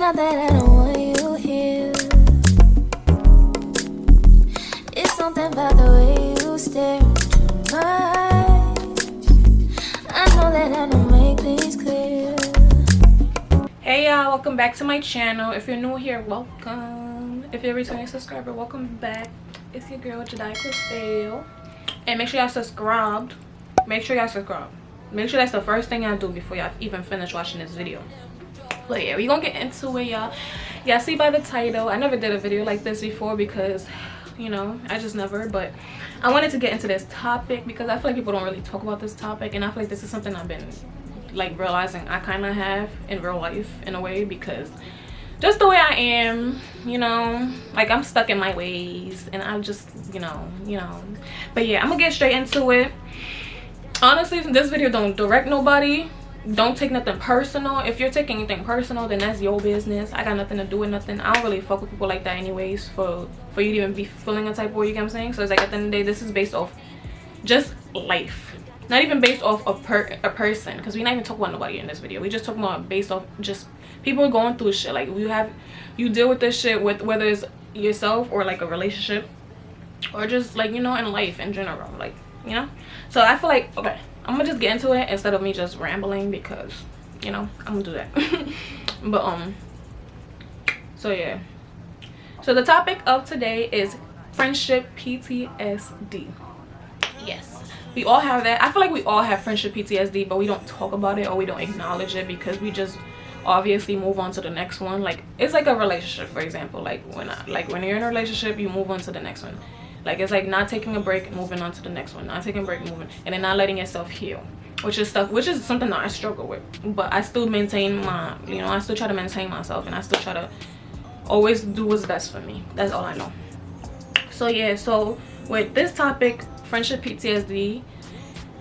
not that I don't want you here. It's something about the way you stare into my eyes. I know that I don't make things clear. Hey y'all, welcome back to my channel. If you're new here, welcome. If you're a returning subscriber, welcome back. It's your girl Jadaichristelle. And make sure y'all subscribed. Make sure y'all subscribe. Make sure that's the first thing y'all do before y'all even finish watching this video. But yeah, we gonna get into it, y'all. Y'all see by the title, I never did a video like this before because, you know, I just never. But I wanted to get into this topic because I feel like people don't really talk about this topic, and I feel like this is something I've been like realizing I kind of have in real life in a way, because just the way I am, you know, like I'm stuck in my ways, and I'm just, you know. But yeah, I'm gonna get straight into it. Honestly, this video don't direct nobody. Don't take nothing personal. If you're taking anything personal, then that's your business. I got nothing to do with nothing. I don't really fuck with people like that anyways, for you to even be feeling a type of way, you get what I'm saying? So it's like at the end of the day, this is based off just life, not even based off a person, because we're not even talking about nobody in this video. We just talking about based off just people going through shit. Like you deal with this shit, with whether it's yourself or like a relationship, or just like, you know, in life in general, like, you know. So I feel like, okay, I'm gonna just get into it instead of me just rambling, because, you know, I'm gonna do that. But so yeah, so the topic of today is friendship PTSD. Yes, we all have that. I feel like we all have friendship PTSD, but we don't talk about it, or we don't acknowledge it, because we just obviously move on to the next one. Like, it's like a relationship, for example. Like when you're in a relationship, you move on to the next one. Like, it's like not taking a break, moving on to the next one, not taking a break, moving, and then not letting yourself heal, which is something that I struggle with. But I still maintain my, you know, I still try to maintain myself, and I still try to always do what's best for me. That's all I know. So yeah, so with this topic, friendship PTSD,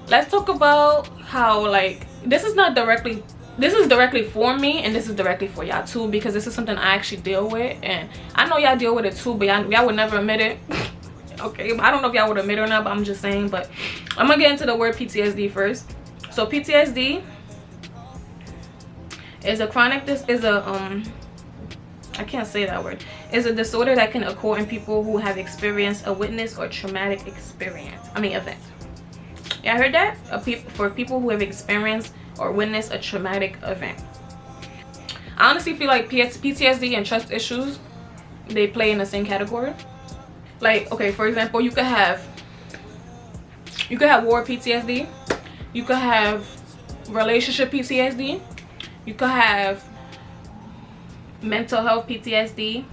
let's talk about how, like, this is directly for me, and this is directly for y'all too, because this is something I actually deal with, and I know y'all deal with it too, but y'all would never admit it. Okay, I don't know if y'all would admit it or not, but I'm just saying. But I'm gonna get into the word PTSD first. So PTSD is a I can't say that word. It's a disorder that can occur in people who have experienced a witness or traumatic event. Yeah, I heard that? For people who have experienced or witnessed a traumatic event. I honestly feel like PTSD and trust issues, they play in the same category. Like, okay, for example, you could have war PTSD, you could have relationship PTSD, you could have mental health PTSD.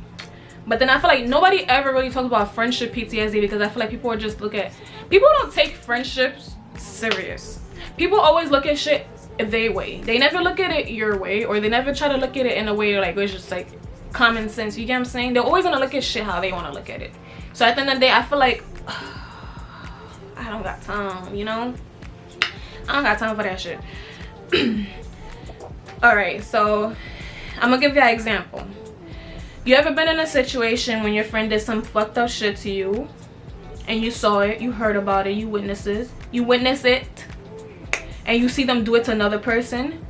But then I feel like nobody ever really talks about friendship PTSD, because I feel like people don't take friendships serious. People always look at shit their way. They never look at it your way, or they never try to look at it in a way like it's just like common sense, you get what I'm saying? They're always gonna look at shit how they want to look at it. So at the end of the day, I feel like I don't got time, you know? I don't got time for that shit. Alright, so I'm gonna give you an example. You ever been in a situation when your friend did some fucked up shit to you, and you saw it, you heard about it, you witness it, and you see them do it to another person?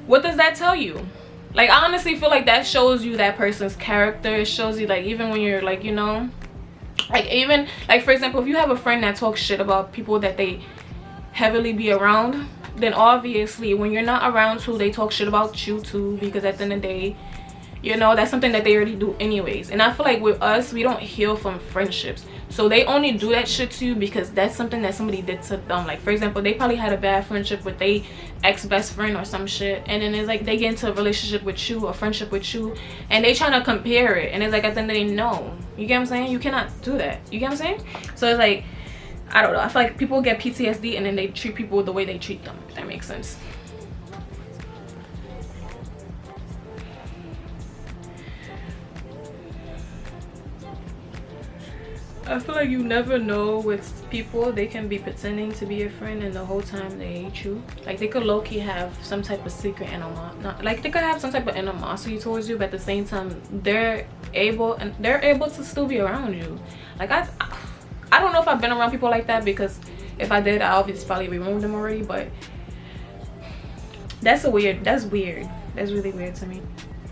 What does that tell you? Like, I honestly feel like that shows you that person's character. It shows you, like, even when you're like, you know, like, even like, for example, if you have a friend that talks shit about people that they heavily be around, then obviously when you're not around too, they talk shit about you too, because at the end of the day, you know, that's something that they already do anyways. And I feel like with us, we don't heal from friendships, so they only do that shit to you because that's something that somebody did to them. Like, for example, they probably had a bad friendship with their ex-best friend or some shit, and then it's like they get into a relationship with you, or friendship with you, and they trying to compare it, and it's like at the end of the day, no, you get what I'm saying? You cannot do that, you get what I'm saying? So it's like, I don't know, I feel like people get PTSD and then they treat people the way they treat them, if that makes sense. I feel like you never know with people. They can be pretending to be your friend, and the whole time they hate you. Like, they could low-key have some type of secret they could have some type of animosity towards you, but at the same time they're able to still be around you. Like, I don't know if I've been around people like that, because if I did, I obviously probably removed them already. But that's weird. That's really weird to me.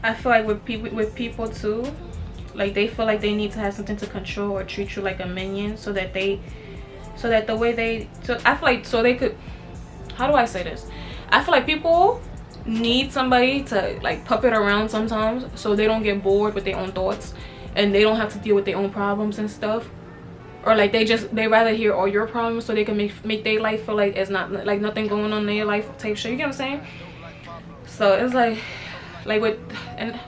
I feel like with people too, like they feel like they need to have something to control or treat you like a minion, so that the way they, so I feel like, so they could, how do I say this, I feel like people need somebody to like puppet around sometimes, so they don't get bored with their own thoughts and they don't have to deal with their own problems and stuff. Or like they rather hear all your problems so they can make their life feel like it's not like nothing going on in their life type shit. You get what I'm saying? So it's like with, and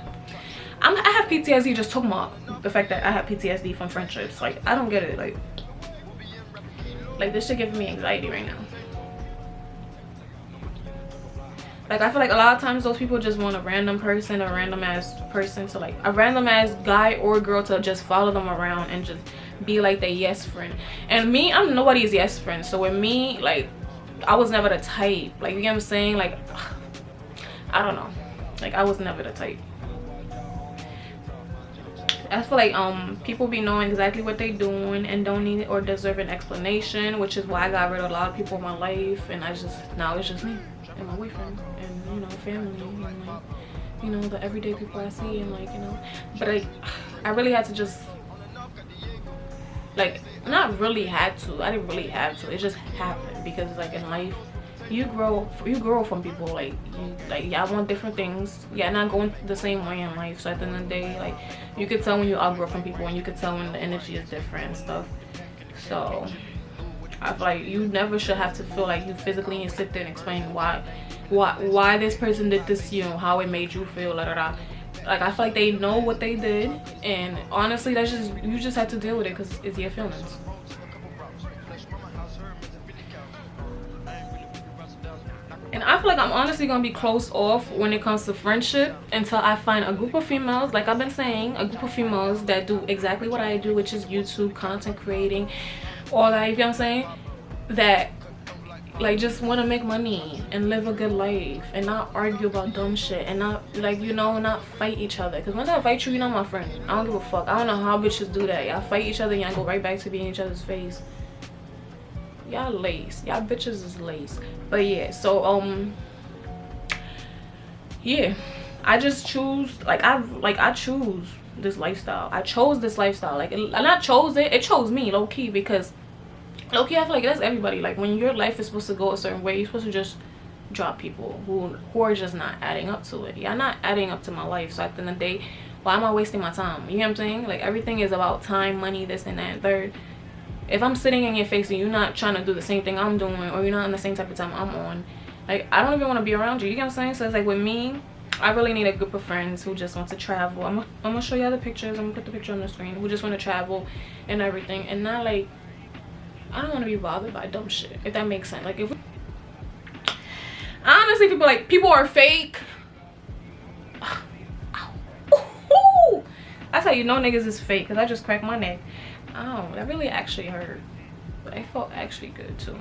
I have PTSD just talking about the fact that I have PTSD from friendships. Like I don't get it. Like this shit giving me anxiety right now. Like I feel like a lot of times those people just want a random person, a random ass person to like, a random ass guy or girl to just follow them around and just be like their yes friend. And me, I'm nobody's yes friend. So with me, like I was never the type. Like you get what I'm saying? Like I don't know. Like I was never the type. I feel like people be knowing exactly what they doing and don't need or deserve an explanation, which is why I got rid of a lot of people in my life, and now it's just me and my boyfriend and, you know, family and like, you know, the everyday people I see, and like, you know, but like I really had to just, like, not really had to, I didn't really have to, it just happened, because like in life you grow from people. Like y'all want different things, yeah, not going the same way in life. So at the end of the day, like you could tell when you outgrow from people, and you could tell when the energy is different and stuff. So I feel like you never should have to feel like you physically need to sit there and explain why this person did this, you know, how it made you feel, la da da. Like I feel like they know what they did, and honestly that's just, you just have to deal with it because it's your feelings. And I feel like I'm honestly gonna be closed off when it comes to friendship until I find a group of females, like I've been saying, a group of females that do exactly what I do, which is YouTube, content creating, all that, you know what I'm saying? That like just want to make money and live a good life and not argue about dumb shit and not, like, you know, not fight each other. Because once I fight you, you're not my friend. I don't give a fuck. I don't know how bitches do that. Y'all fight each other and y'all go right back to being each other's face. Y'all lace. Y'all bitches is lace. But yeah, so yeah, I just choose, I choose this lifestyle. I chose this lifestyle. Like, and I chose it chose me low-key, because low-key I feel like that's everybody. Like when your life is supposed to go a certain way, you're supposed to just drop people who are just not adding up to it. Y'all not adding up to my life. So at the end of the day, why am I wasting my time? You know what I'm saying? Like everything is about time, money, this and that and third. If I'm sitting in your face and you're not trying to do the same thing I'm doing, or you're not on the same type of time I'm on, like I don't even want to be around you. You get what I'm saying? So it's like with me, I really need a group of friends who just want to travel. I'm gonna show y'all the pictures. I'm gonna put the picture on the screen. Who just want to travel and everything, and not like, I don't want to be bothered by dumb shit, if that makes sense. Like if honestly, people are fake. That's how you know niggas is fake, because I just cracked my neck. Oh, that really actually hurt, but I felt actually good too.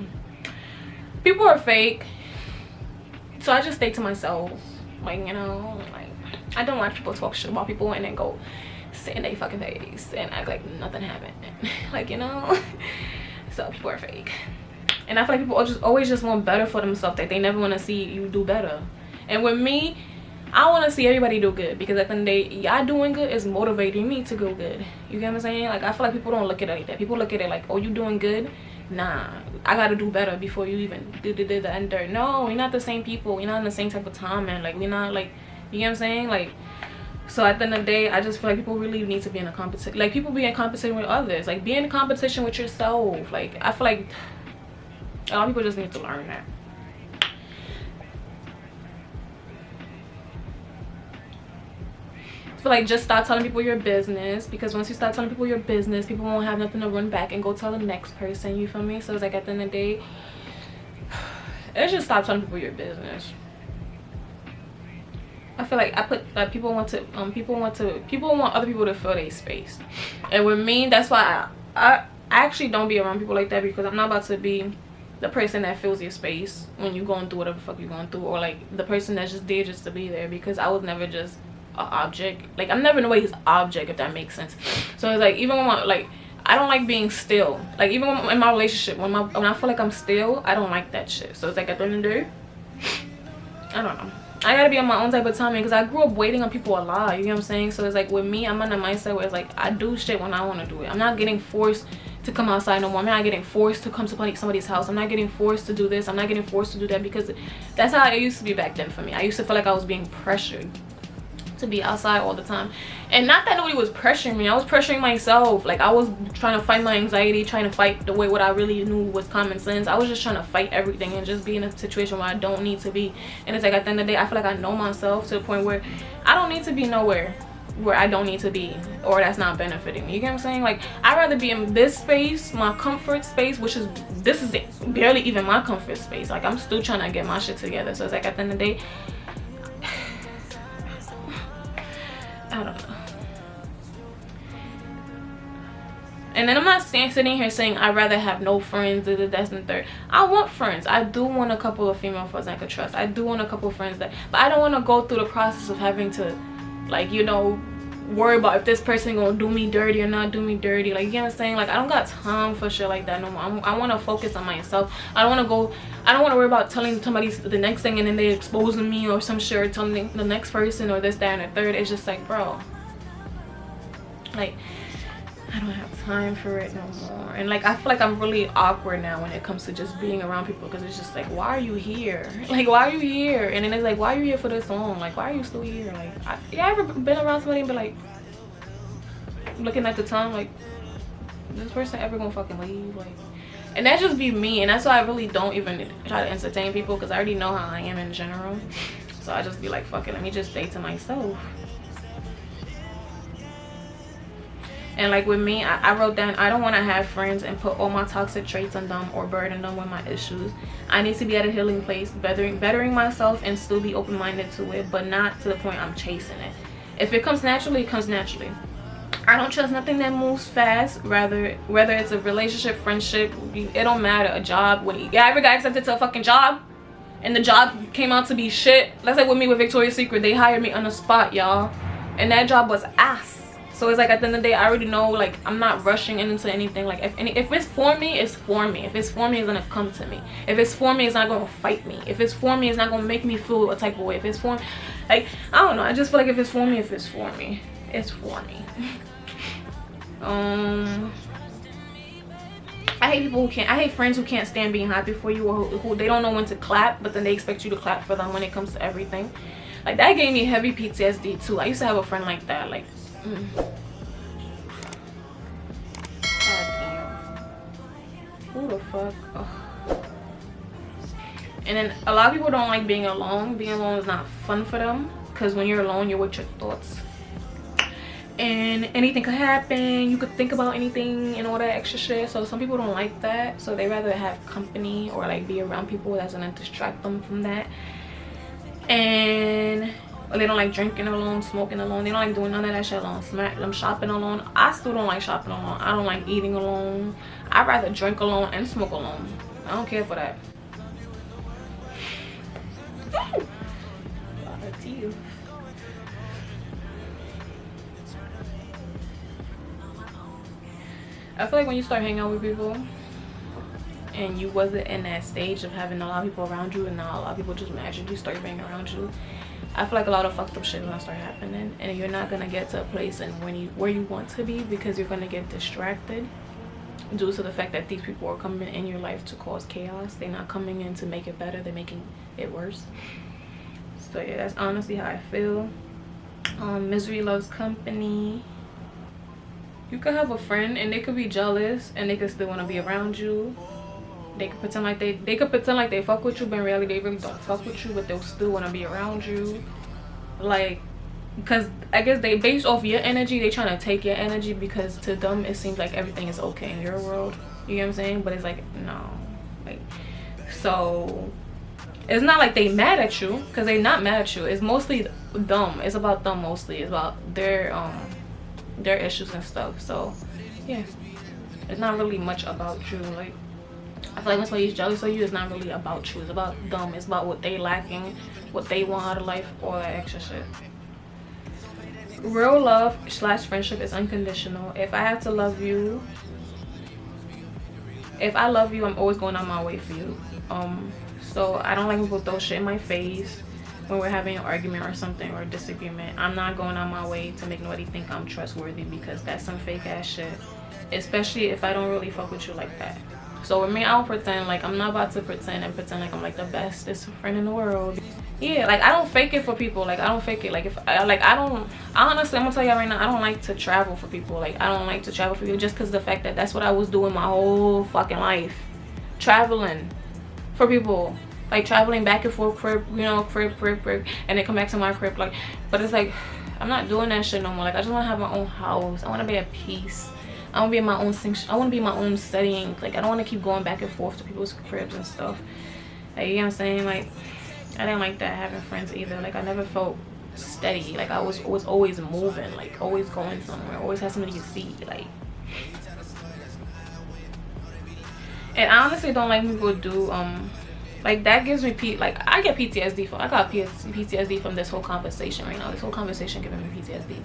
People are fake, so I just stay to myself. Like, you know, like I don't watch people talk shit about people and then go sit in their fucking face and act like nothing happened. Like, you know. So people are fake, and I feel like people always just want better for themselves. That they never want to see you do better. And with me, I want to see everybody do good, because at the end of the day, y'all doing good is motivating me to go good. You get what I'm saying? Like I feel like people don't look at it like that. People look at it like, oh, you doing good? Nah, I gotta do better before you even do the end dirt. No, we're not the same people. We're not in the same type of time, man. Like we're not, like, you get what I'm saying? Like, so at the end of the day, I just feel like people really need to be in a competition. Like people be in competition with others. Like be in competition with yourself. Like I feel like a lot of people just need to learn that. I feel like just start telling people your business, because once you start telling people your business, people won't have nothing to run back and go tell the next person. You feel me? So it's like at the end of the day, it's just stop telling people your business. I feel like people want other people to fill their space, and with me, that's why I actually don't be around people like that, because I'm not about to be the person that fills your space when you're going through whatever the fuck you're going through, or like the person that's just there just to be there, because I was never just an object. Like I'm never nobody's object, if that makes sense. So it's like, even when I don't like being still. Like even when, in my relationship, when I feel like I'm still, I don't like that shit. So it's like at the end of the day, I don't know. I gotta be on my own type of timing, because I grew up waiting on people a lot, you know what I'm saying? So it's like with me, I'm on a mindset where it's like I do shit when I want to do it. I'm not getting forced to come outside no more. I'm not getting forced to come to somebody's house. I'm not getting forced to do this. I'm not getting forced to do that, because that's how it used to be back then for me. I used to feel like I was being pressured to be outside all the time. And not that nobody was pressuring me, I was pressuring myself. Like I was trying to fight my anxiety, trying to fight the way what I really knew was common sense. I was just trying to fight everything and just be in a situation where I don't need to be. And it's like at the end of the day, I feel like I know myself to the point where I don't need to be nowhere where I don't need to be, or that's not benefiting me. You get what I'm saying? Like I'd rather be in this space, my comfort space, which is, this is it, barely even my comfort space. Like I'm still trying to get my shit together. So it's like at the end of the day, I don't know. And then I'm not sitting here saying I'd rather have no friends, that's and third. I want friends. I do want a couple of female friends I could trust. I do want a couple of friends that, but I don't want to go through the process of having to, like, you know, worry about if this person gonna do me dirty or not do me dirty. Like, you know what I'm saying? Like I don't got time for shit like that no more. I want to focus on myself. I don't want to worry about telling somebody the next thing and then they exposing me or some shit, or telling the next person or this, that, and the third. It's just like, bro, like I don't have time for it no more. And like I feel like I'm really awkward now when it comes to just being around people, because it's just like, why are you here? Like, why are you here? And then it's like, why are you here for this long? Like, why are you still here? Like, you ever been around somebody and be like, looking at the time like, this person ever gonna fucking leave? Like, and that just be me. And that's why I really don't even try to entertain people, because I already know how I am in general. So I just be like, fuck it, let me just stay to myself. And like with me, I wrote down, I don't want to have friends and put all my toxic traits on them or burden them with my issues. I need to be at a healing place, bettering myself, and still be open-minded to it, but not to the point I'm chasing it. If it comes naturally, it comes naturally. I don't trust nothing that moves fast. Whether it's a relationship, friendship, it don't matter. A job, when you ever got accepted to a fucking job and the job came out to be shit. That's like with me with Victoria's Secret. They hired me on the spot, y'all, and that job was ass. So it's like at the end of the day, I already know, like, I'm not rushing into anything. Like if it's for me, it's for me. If it's for me, it's gonna come to me. If it's for me, it's not gonna fight me. If it's for me, it's not gonna make me feel a type of way. If it's for me, like, I don't know, I just feel like if it's for me, it's for me. I hate friends who can't stand being happy for you, or who they don't know when to clap, but then they expect you to clap for them when it comes to everything. Like, that gave me heavy PTSD too. I used to have a friend like that. Like, God damn. Who the fuck? Ugh. And then a lot of people don't like being alone. Being alone is not fun for them, because when you're alone, you're with your thoughts. And anything could happen. You could think about anything and all that extra shit. So some people don't like that. So they rather have company or like be around people that's gonna distract them from that. And they don't like drinking alone, smoking alone. They don't like doing none of that shit alone. Them shopping alone. I still don't like shopping alone. I don't like eating alone. I'd rather drink alone and smoke alone. I don't care for that. A lot of teeth. I feel like when you start hanging out with people and you wasn't in that stage of having a lot of people around you, and now a lot of people just magically start being around you, I feel like a lot of fucked up shit is gonna start happening, and you're not gonna get to a place and where you want to be, because you're gonna get distracted due to the fact that these people are coming in your life to cause chaos. They're not coming in to make it better, they're making it worse. So yeah, that's honestly how I feel. Misery loves company. You could have a friend and they could be jealous and they could still want to be around you. They could pretend like they fuck with you, but in reality they really don't fuck with you, but they'll still want to be around you. Like, because I guess they, based off your energy, they trying to take your energy, because to them it seems like everything is okay in your world. You know what I'm saying? But it's like, no. Like, so it's not like they mad at you, because they not mad at you. It's mostly them. It's about them mostly. It's about their issues and stuff. So yeah, it's not really much about you. Like, I feel like when somebody's jealous of you, it's not really about you. It's about them. It's about what they lacking, what they want out of life, all that extra shit. Real love / friendship is unconditional. If I have to love you, if I love you, I'm always going out my way for you. So I don't like when people throw shit in my face. when we're having an argument or something or a disagreement, I'm not going on my way to make nobody think I'm trustworthy, because that's some fake ass shit, especially if I don't really fuck with you like that. So with me, I don't pretend. Like, I'm not about to pretend like I'm like the bestest friend in the world. Yeah, like, I don't fake it for people. Like, I don't fake it. Like, if I honestly, I'm gonna tell y'all right now, I don't like to travel for people. Like, I don't like to travel for people just because of the fact that that's what I was doing my whole fucking life, traveling for people. Like, traveling back and forth, crib, you know, crib, and then come back to my crib. Like, but it's like, I'm not doing that shit no more. Like, I just want to have my own house. I want to be at peace. I want to be in my own I want to be in my own setting. Like, I don't want to keep going back and forth to people's cribs and stuff. Like, you know what I'm saying? Like, I didn't like that having friends either. Like, I never felt steady. Like, I was always moving. Like, always going somewhere. Always had somebody to see. Like, and I honestly don't like people do like, that gives me like, I get PTSD from, I got PTSD from this whole conversation right now. This whole conversation giving me PTSD,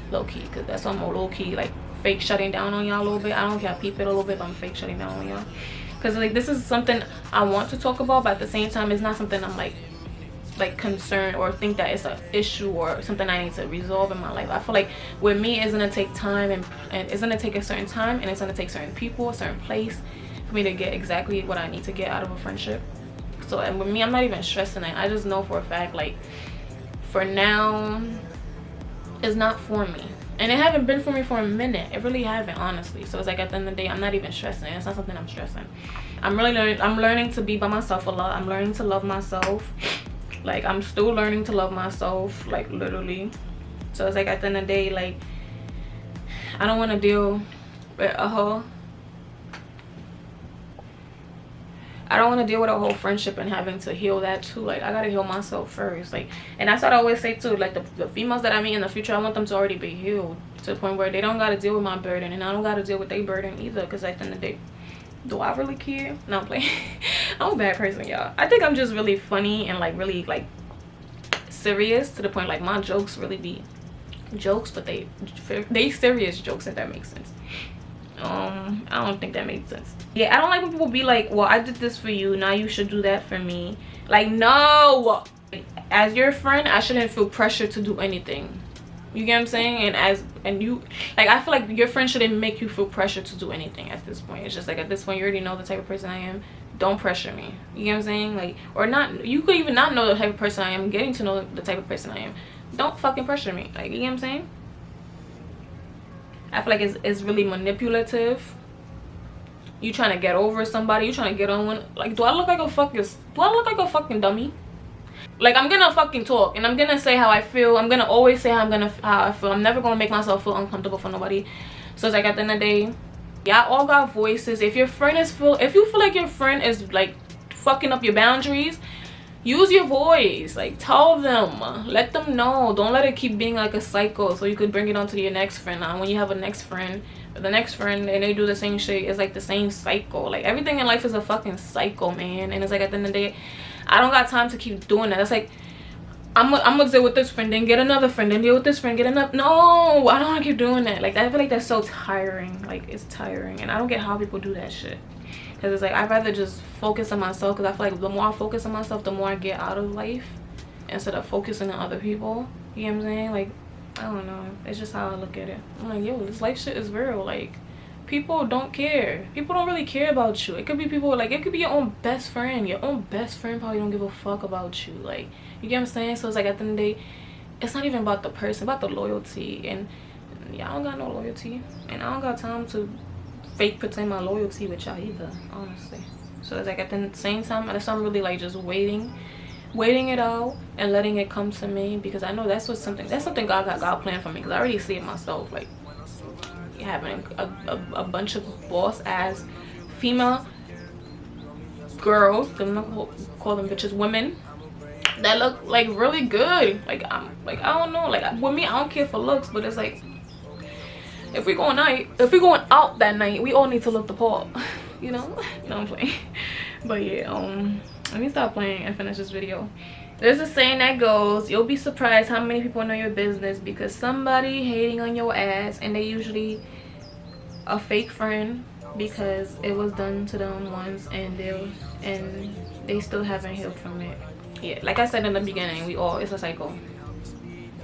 low key, because that's why I'm more low key, like, fake shutting down on y'all a little bit. I don't care, I peep it a little bit, but I'm fake shutting down on y'all, because like, this is something I want to talk about, but at the same time, it's not something I'm like concerned or think that it's an issue or something I need to resolve in my life. I feel like with me, it's gonna take time, and it's gonna take a certain time, and it's gonna take certain people, a certain place for me to get exactly what I need to get out of a friendship. So, and with me, I'm not even stressing it. I just know for a fact, like, for now, it's not for me. And it haven't been for me for a minute. It really haven't, honestly. So it's like, at the end of the day, I'm not even stressing. It's not something I'm stressing. I'm learning to be by myself a lot. I'm learning to love myself. Like, I'm still learning to love myself, like, literally. So it's like, at the end of the day, like, I don't want to deal with a whole whole friendship and having to heal that too. Like, I gotta heal myself first. Like, and that's what I always say too. Like, the females that I meet in the future, I want them to already be healed to the point where they don't gotta deal with my burden, and I don't gotta deal with their burden either. Because at the end of the day, do I really care? No, I'm playing. I'm a bad person, y'all. I think I'm just really funny and like really like serious to the point, like, my jokes really be jokes, but they serious jokes, if that makes sense. I don't think that made sense. Yeah, I don't like when people be like, well, I did this for you, now you should do that for me. Like, no, as your friend, I shouldn't feel pressure to do anything. You get what I'm saying? And you, like, I feel like your friend shouldn't make you feel pressure to do anything at this point. It's just like, at this point, you already know the type of person I am. Don't pressure me. You get what I'm saying? Like, or not, you could even not know the type of person I am, getting to know the type of person I am. Don't fucking pressure me. Like, you get what I'm saying? I feel like it's really manipulative. You trying to get over somebody, you trying to get on one. Like, do I look like a fucking dummy? Like, I'm gonna fucking talk, and I'm gonna say how I feel. I'm gonna always say how I feel. I'm never gonna make myself feel uncomfortable for nobody. So it's like, at the end of the day, y'all all got voices. If you feel like your friend is like fucking up your boundaries, use your voice. Like, tell them, let them know. Don't let it keep being like a cycle, so you could bring it on to your next friend. Now, when you have a next friend, the next friend, and they do the same shit, it's like the same cycle. Like, everything in life is a fucking cycle, man. And it's like, at the end of the day, I don't got time to keep doing that. It's like, I'm gonna deal with this friend, then get another friend, then deal with this friend, get another. No, I don't want to keep doing that. Like, I feel like that's so tiring. Like, it's tiring, and I don't get how people do that shit. Because it's like, I'd rather just focus on myself, because I feel like the more I focus on myself, the more I get out of life, instead of focusing on other people. You know what I'm saying? Like, I don't know, it's just how I look at it. I'm like, yo, this life shit is real. Like, people don't care. People don't really care about you. It could be people, like, it could be your own best friend. Your own best friend probably don't give a fuck about you. Like, you get what I'm saying? So it's like, at the end of the day, it's not even about the person, about the loyalty. And yeah, I don't got no loyalty, and I don't got time to fake pretend my loyalty with y'all either, honestly. So it's like, at the same time, that's why I'm really like just waiting it out and letting it come to me, because I know that's something God planned for me, because I already see it myself. Like, having a bunch of boss ass female girls, I'm not gonna call them bitches, women that look like really good. Like, I'm like, I don't know, like, with me, I don't care for looks, but it's like, if we going out that night, we all need to look the part. You know? No, I'm playing. But yeah, let me stop playing and finish this video. There's a saying that goes, you'll be surprised how many people know your business because somebody hating on your ass, and they usually a fake friend because it was done to them once, and they still haven't healed from it. Yeah, like I said in the beginning, it's a cycle.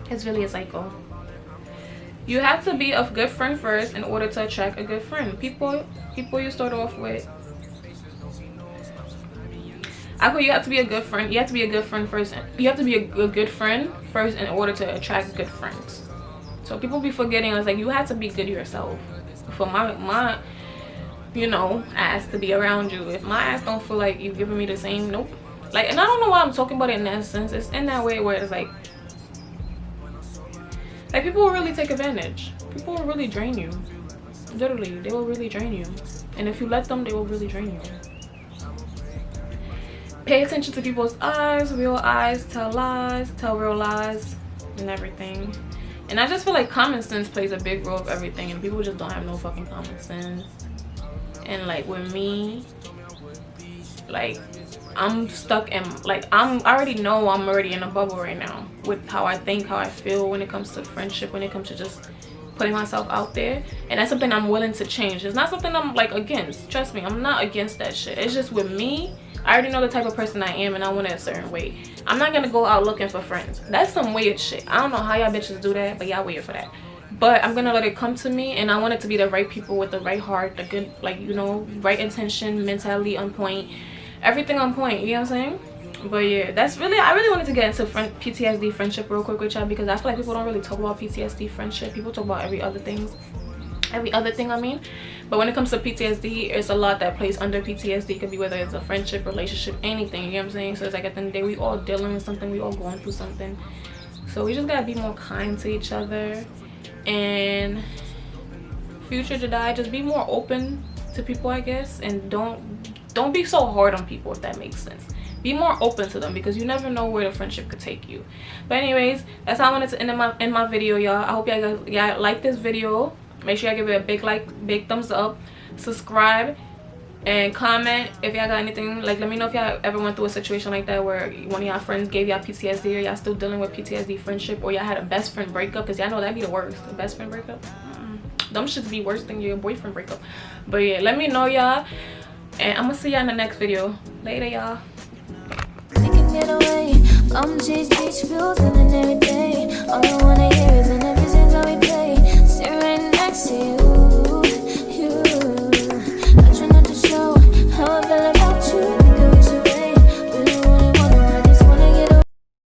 It's really a cycle. You have to be a good friend first in order to attract a good friend. People you start off with, you have to be a good friend. You have to be a good friend first. You have to be a good friend first in order to attract good friends. So people be forgetting, it's like you have to be good yourself for my you know, ass to be around you. If my ass don't feel like you giving me the same, nope. Like, and I don't know why I'm talking about it in that sense. It's in that way where it's like people will really take advantage. People will really drain you. Literally, they will really drain you. And if you let them, they will really drain you. Pay attention to people's eyes, real eyes, tell lies, tell real lies, and everything. And I just feel like common sense plays a big role of everything, and people just don't have no fucking common sense. And like with me, like I'm stuck in, like I already know I'm already in a bubble right now with how I think, how I feel when it comes to friendship, when it comes to just putting myself out there. And that's something I'm willing to change. It's not something I'm like against. Trust me, I'm not against that shit. It's just with me, I already know the type of person I am, and I want it a certain way. I'm not gonna go out looking for friends. That's some weird shit. I don't know how y'all bitches do that, but y'all weird for that. But I'm gonna let it come to me, and I want it to be the right people with the right heart, the good, like, you know, right intention, mentality on point, everything on point, you know what I'm saying? But yeah, that's really, I really wanted to get into PTSD friendship real quick with y'all, because I feel like people don't really talk about PTSD friendship. People talk about every other thing I mean. But when it comes to PTSD, it's a lot that plays under PTSD. It could be whether it's a friendship, relationship, anything, you know what I'm saying? So it's like at the end of the day, we all dealing with something, we all going through something. So we just gotta be more kind to each other. And future Jedi, just be more open to people, I guess, and don't be so hard on people, if that makes sense. Be more open to them, because you never know where the friendship could take you. But anyways, that's how I wanted to end my video, y'all. I hope y'all like this video. Make sure y'all give it a big thumbs up, subscribe, and comment if y'all got anything. Like, let me know if y'all ever went through a situation like that where one of y'all friends gave y'all PTSD, or y'all still dealing with PTSD friendship, or y'all had a best friend breakup, because y'all know that'd be the worst. The best friend breakup, them shits be worse than your boyfriend breakup. But yeah, let me know, y'all, and I'm gonna see y'all in the next video. Later, y'all. Get away, chase beach views and every day. All I wanna hear is an every since